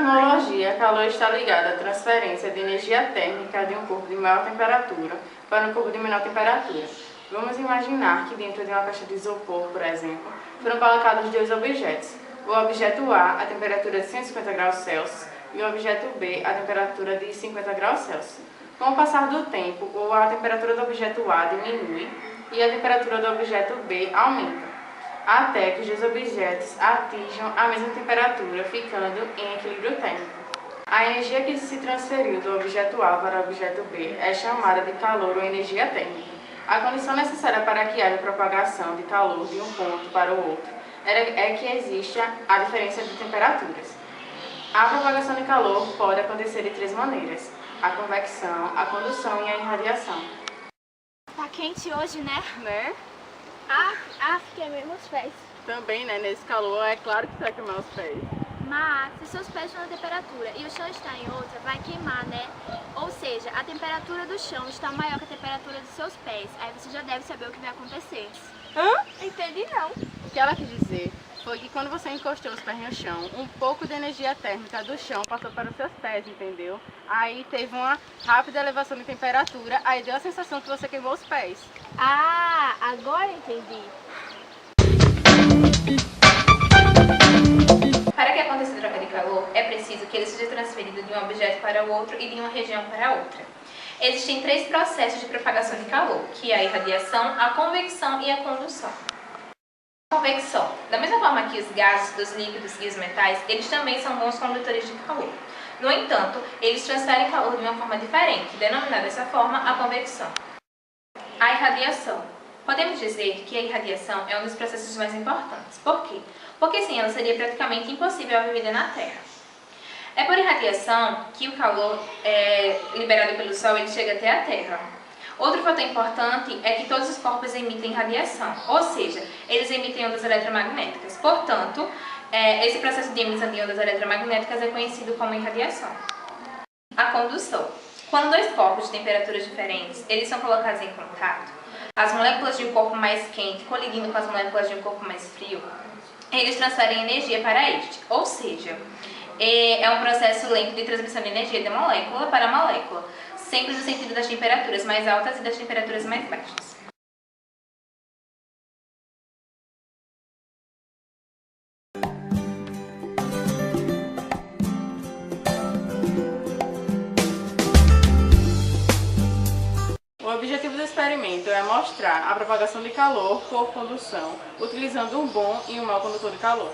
termologia, calor está ligado à transferência de energia térmica de um corpo de maior temperatura para um corpo de menor temperatura. Vamos imaginar que dentro de uma caixa de isopor, por exemplo, foram colocados dois objetos. O objeto A, a temperatura de 150 graus Celsius, e o objeto B, a temperatura de 50 graus Celsius. Com o passar do tempo, a temperatura do objeto A diminui e a temperatura do objeto B aumenta, até que os dois objetos atinjam a mesma temperatura, ficando em equilíbrio térmico. A energia que se transferiu do objeto A para o objeto B é chamada de calor ou energia térmica. A condição necessária para que haja propagação de calor de um ponto para o outro é que exista a diferença de temperaturas. A propagação de calor pode acontecer de três maneiras: a convecção, a condução e a irradiação. Tá quente hoje, né? Né? Queimei meus pés. Também, né? Nesse calor, é claro que você vai queimar os pés. Mas, se seus pés estão na temperatura e o chão está em outra, vai queimar, né? Ou seja, a temperatura do chão está maior que a temperatura dos seus pés. Aí você já deve saber o que vai acontecer. Entendi não. O que ela quis dizer foi que quando você encostou os pés no chão, um pouco de energia térmica do chão passou para os seus pés, entendeu? Aí teve uma rápida elevação de temperatura, aí deu a sensação que você queimou os pés. Ah, agora entendi. Para que aconteça a troca de calor, é preciso que ele seja transferido de um objeto para o outro e de uma região para outra. Existem três processos de propagação de calor, que é a irradiação, a convecção e a condução. Convecção. Da mesma forma que os gases, os líquidos e os metais, eles também são bons condutores de calor. No entanto, eles transferem calor de uma forma diferente, denominada dessa forma a convecção. A irradiação. Podemos dizer que a irradiação é um dos processos mais importantes. Por quê? Porque sem ela seria praticamente impossível a vida na Terra. É por irradiação que o calor liberado pelo Sol ele chega até a Terra. Outro fator importante é que todos os corpos emitem radiação, ou seja, eles emitem ondas eletromagnéticas. Portanto, esse processo de emissão de ondas eletromagnéticas é conhecido como irradiação. A condução. Quando dois corpos de temperaturas diferentes eles são colocados em contato, as moléculas de um corpo mais quente colidindo com as moléculas de um corpo mais frio, eles transferem energia para este, ou seja, é um processo lento de transmissão de energia de molécula para molécula, sempre no sentido das temperaturas mais altas e das temperaturas mais baixas. O objetivo do experimento é mostrar a propagação de calor por condução, utilizando um bom e um mau condutor de calor.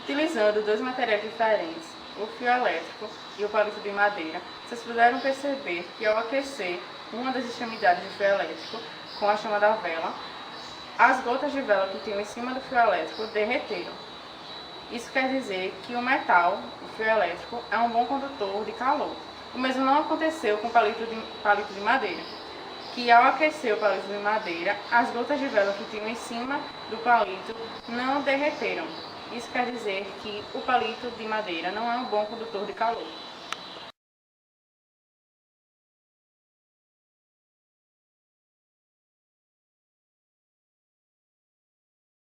Utilizando dois materiais diferentes, o fio elétrico e o palito de madeira, vocês puderam perceber que ao aquecer uma das extremidades do fio elétrico com a chama da vela, as gotas de vela que tinham em cima do fio elétrico derreteram. Isso quer dizer que o metal, o fio elétrico, é um bom condutor de calor. O mesmo não aconteceu com o palito de madeira, que ao aquecer o palito de madeira, as gotas de vela que tinham em cima do palito não derreteram. Isso quer dizer que o palito de madeira não é um bom condutor de calor.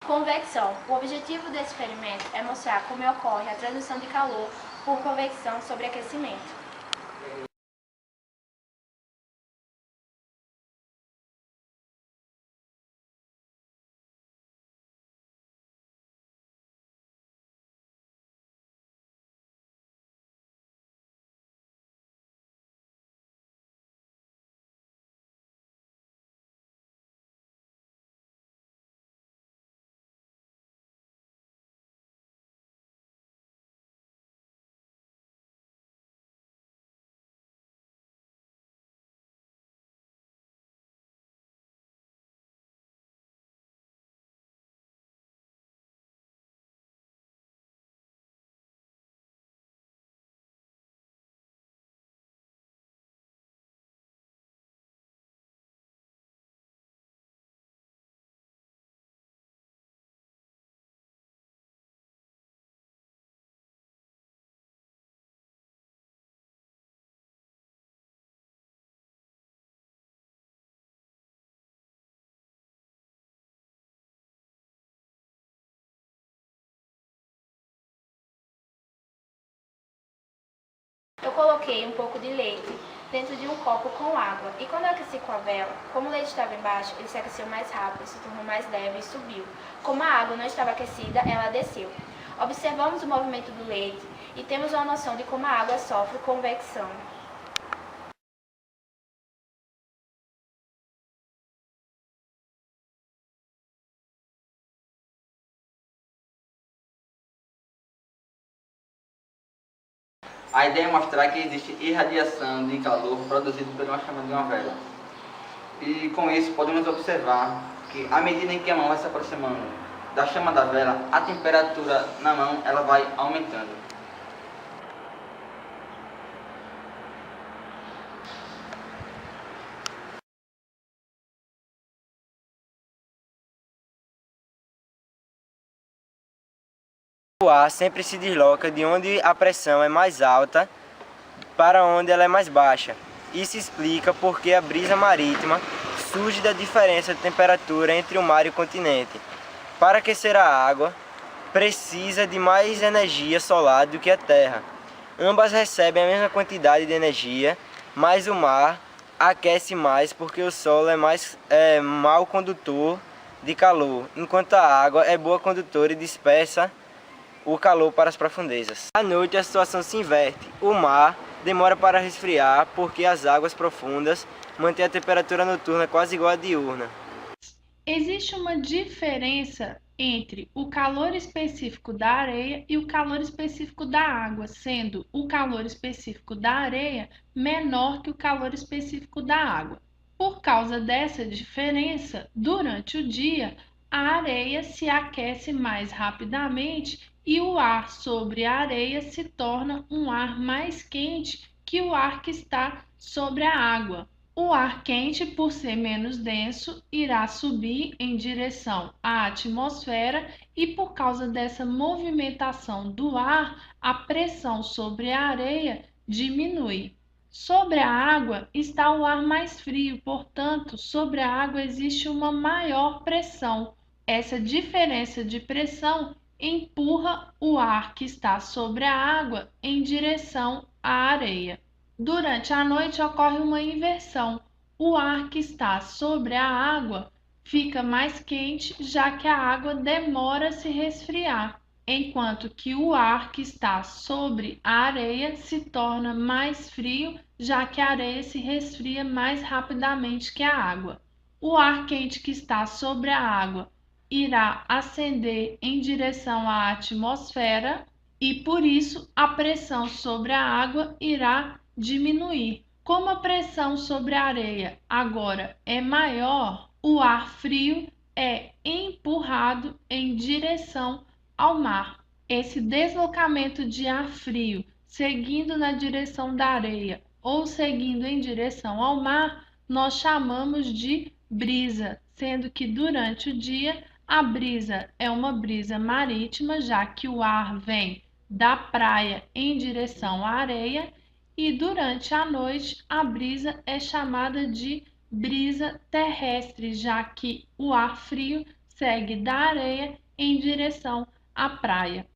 Convecção. O objetivo desse experimento é mostrar como ocorre a transmissão de calor por convecção sobre aquecimento. coloquei um pouco de leite dentro de um copo com água. E quando eu aqueci com a vela, como o leite estava embaixo, ele se aqueceu mais rápido, se tornou mais leve e subiu. Como a água não estava aquecida, ela desceu. Observamos o movimento do leite e temos uma noção de como a água sofre convecção. A ideia é mostrar que existe irradiação de calor produzido por uma chama de uma vela. E com isso podemos observar que à medida em que a mão vai se aproximando da chama da vela, a temperatura na mão ela vai aumentando. O ar sempre se desloca de onde a pressão é mais alta para onde ela é mais baixa. Isso explica porque a brisa marítima surge da diferença de temperatura entre o mar e o continente. Para aquecer a água, precisa de mais energia solar do que a terra. Ambas recebem a mesma quantidade de energia, mas o mar aquece mais porque o solo é mau condutor de calor, enquanto a água é boa condutora e dispersa o calor para as profundezas. À noite a situação se inverte. O mar demora para resfriar porque as águas profundas mantêm a temperatura noturna quase igual à diurna. Existe uma diferença entre o calor específico da areia e o calor específico da água, sendo o calor específico da areia menor que o calor específico da água. Por causa dessa diferença, durante o dia, a areia se aquece mais rapidamente e o ar sobre a areia se torna um ar mais quente que o ar que está sobre a água. O ar quente, por ser menos denso, irá subir em direção à atmosfera e, por causa dessa movimentação do ar, a pressão sobre a areia diminui. Sobre a água está o ar mais frio, portanto, sobre a água existe uma maior pressão. Essa diferença de pressão empurra o ar que está sobre a água em direção à areia. Durante a noite ocorre uma inversão. O ar que está sobre a água fica mais quente, já que a água demora a se resfriar, enquanto que o ar que está sobre a areia se torna mais frio, já que a areia se resfria mais rapidamente que a água. O ar quente que está sobre a água irá ascender em direção à atmosfera e, por isso, a pressão sobre a água irá diminuir. Como a pressão sobre a areia agora é maior, o ar frio é empurrado em direção ao mar. Esse deslocamento de ar frio seguindo na direção da areia ou seguindo em direção ao mar, nós chamamos de brisa, sendo que durante o dia a brisa é uma brisa marítima, já que o ar vem da praia em direção à areia, e durante a noite a brisa é chamada de brisa terrestre, já que o ar frio segue da areia em direção à praia.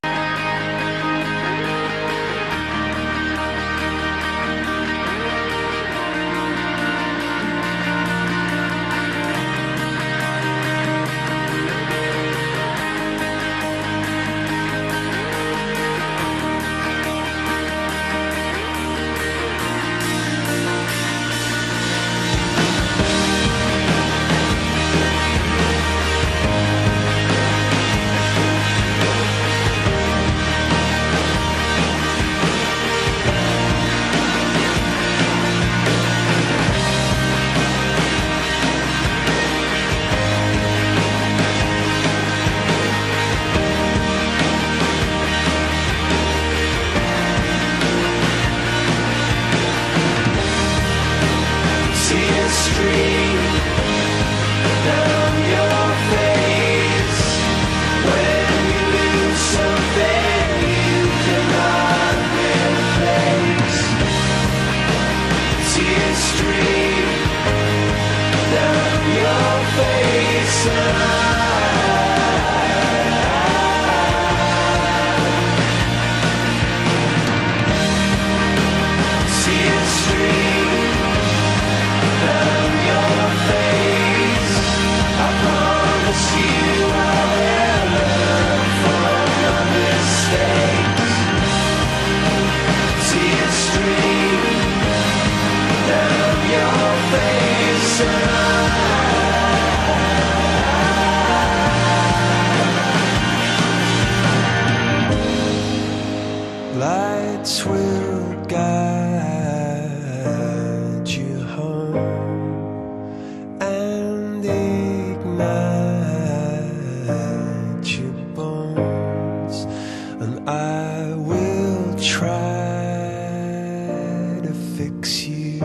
fix you.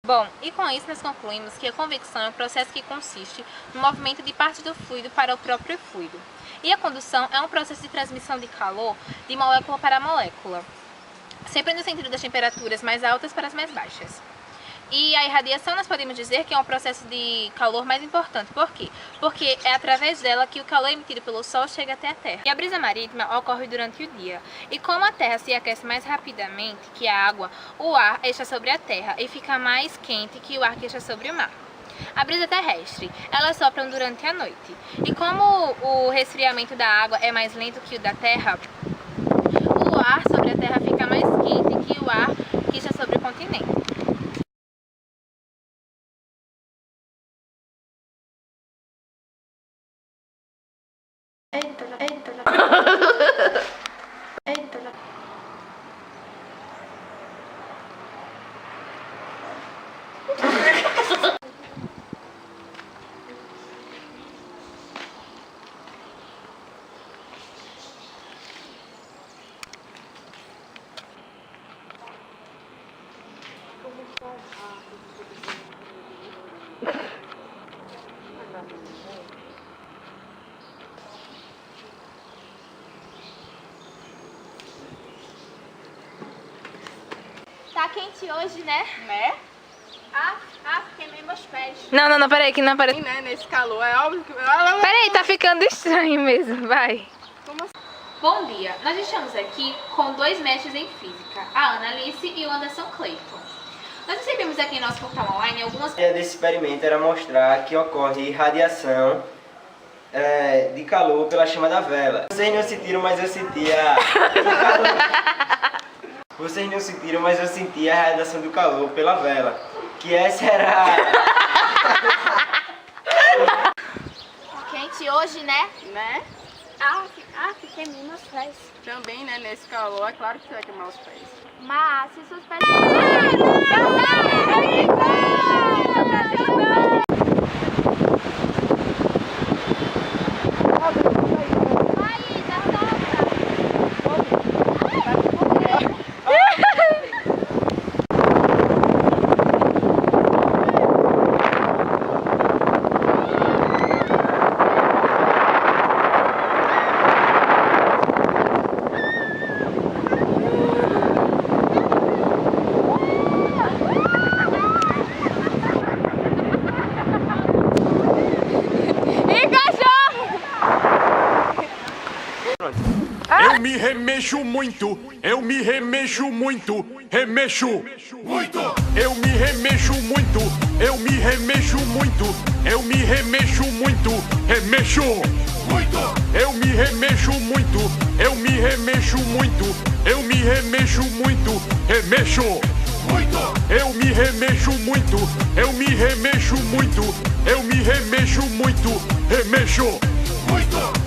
Bom, e com isso nós concluímos que a convecção é um processo que consiste no movimento de parte do fluido para o próprio fluido. E a condução é um processo de transmissão de calor de molécula para molécula, sempre no sentido das temperaturas mais altas para as mais baixas. E a irradiação nós podemos dizer que é um processo de calor mais importante. Por quê? Porque é através dela que o calor emitido pelo Sol chega até a Terra. E a brisa marítima ocorre durante o dia. E como a Terra se aquece mais rapidamente que a água, o ar está sobre a Terra e fica mais quente que o ar que está sobre o mar. A brisa terrestre, elas sopram durante a noite. E como o resfriamento da água é mais lento que o da Terra, o ar sobre a Terra fica mais quente que o ar que está sobre o continente. Tá quente hoje, né? Né? Queimei meus pés. Não, peraí, que não aparece. Né? Nesse calor, é óbvio que... Peraí, tá ficando estranho mesmo, vai. Como assim? Bom dia, nós estamos aqui com dois mestres em física, a Ana Alice e o Anderson Clayton. Nós recebemos aqui em nosso portal online algumas... A ideia desse experimento era mostrar que ocorre irradiação de calor pela chama da vela. Vocês não sentiram, mas eu senti Vocês não sentiram, mas eu senti a radiação do calor pela vela. Que essa era... Quente hoje, né? Né? Queimei meus pés. Também, né? Nesse calor, é claro que você vai queimar os pés. Mas se seus pés... Eu me remexo muito, eu me remexo muito, remexo muito. Eu me remexo muito, eu me remexo muito, eu me remexo muito, remexo muito. Eu me remexo muito, eu me remexo muito, eu me remexo muito, remexo muito. Eu me remexo muito, eu me remexo muito, eu me remexo muito, remexo muito.